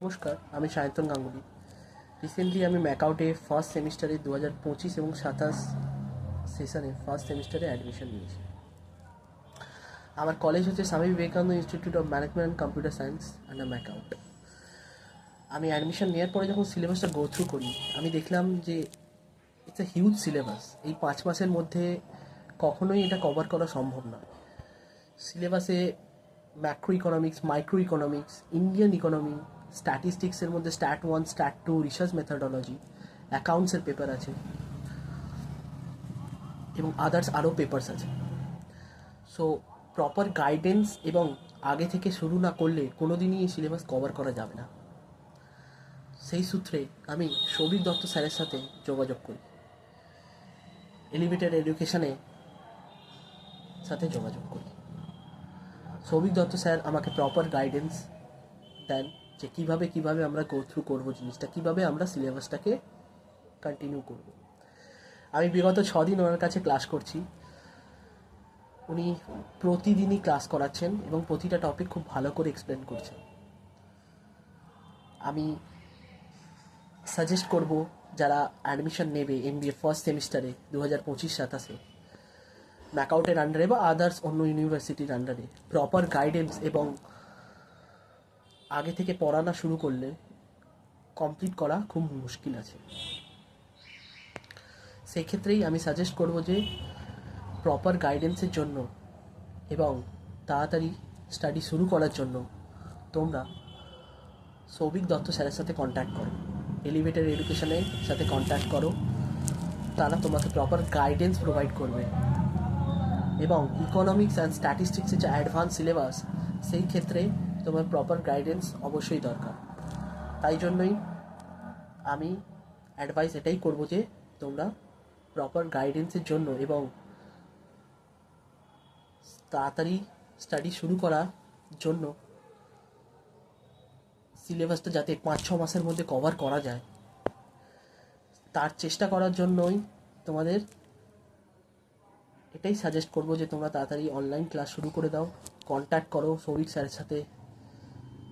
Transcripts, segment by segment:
নমস্কার, আমি সায়ন্তন গাঙ্গুলি। রিসেন্টলি আমি ম্যাকআউটে ফার্স্ট সেমিস্টারে 2025 এবং 27 সেশনে ফার্স্ট সেমিস্টারে অ্যাডমিশন নিয়েছি। আমার কলেজ হচ্ছে Swami Vivekananda institute of management and computer science under MAKAUT. আমি অ্যাডমিশন নেওয়ার পরে যখন সিলেবাসটা গো থ্রু করি, আমি দেখলাম যে ইটস এ হিউজ সিলেবাস। এই 5 মাসের মধ্যে কখনোই এটা কভার করা সম্ভব নয়। সিলেবাসে macro economics, micro economics, Indian economy, স্ট্যাটিস্টিক্সের মধ্যে স্ট্যাট 1, স্ট্যাট 2, রিসার্চ মেথডোলজি, অ্যাকাউন্টসের পেপার আছে এবং আদার্স আরও পেপার্স আছে। সো প্রপার গাইডেন্স এবং আগে থেকে শুরু না করলে কোনো দিনই এই সিলেবাস কভার করা যাবে না। সেই সূত্রে আমি সৌভিক দত্ত স্যারের সাথে যোগাযোগ করি, এলিভেটেড এডুকেশনে সাথে যোগাযোগ করি। সৌভিক দত্ত স্যার আমাকে প্রপার গাইডেন্স দেন যে কীভাবে আমরা গো থ্রু করবো জিনিসটা, কীভাবে আমরা সিলেবাসটাকে কন্টিনিউ করব। আমি বিগত 6 দিন ওনার কাছে ক্লাস করছি। উনি প্রতিদিনই ক্লাস করাচ্ছেন এবং প্রতিটা টপিক খুব ভালো করে এক্সপ্লেন করছেন। আমি সাজেস্ট করব যারা অ্যাডমিশন নেবে MBA ফার্স্ট সেমিস্টারে 2025-27 ম্যাকআউটের আন্ডারে বা আদার্স অন্য ইউনিভার্সিটির আন্ডারে প্রপার গাইডেন্স এবং আগে থেকে পড়ানো শুরু করলে কমপ্লিট করা খুব মুশকিল আছে। সেই ক্ষেত্রেই আমি সাজেস্ট করব যে প্রপার গাইডেন্সের জন্য এবং তাড়াতাড়ি স্টাডি শুরু করার জন্য তোমরা সৌভিক দত্ত স্যারের সাথে কন্ট্যাক্ট করো, এলিভেটেড এডুকেশনের সাথে কন্ট্যাক্ট করো। তারা তোমাকে প্রপার গাইডেন্স প্রোভাইড করবে এবং ইকোনমিক্স অ্যান্ড স্ট্যাটিস্টিক্সের যে অ্যাডভান্স সিলেবাস, সেই ক্ষেত্রে তোমার প্রপার গাইডেন্স অবশ্যই দরকার। তাই জন্যই আমি অ্যাডভাইস এটাই করব যে তোমরা প্রপার গাইডেন্সের জন্য এবং তাড়াতাড়ি স্টাডি শুরু করার জন্য সিলেবাসটা যাতে 5-6 মাসের মধ্যে কভার করা যায় তার চেষ্টা করার জন্যই তোমাদের এটাই সাজেস্ট করব যে তোমরা তাড়াতাড়ি অনলাইন ক্লাস শুরু করে দাও। কন্ট্যাক্ট করো সৌভিক স্যারের সাথে।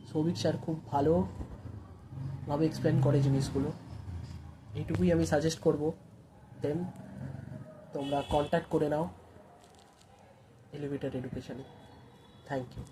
সৌভিক স্যার খুব ভালোভাবে এক্সপ্লেন করে জিনিসগুলো। এইটুকুই আমি সাজেস্ট করব। দেন তোমরা কন্ট্যাক্ট করে নাও এলিভেটেড এডুকেশনে। Thank you.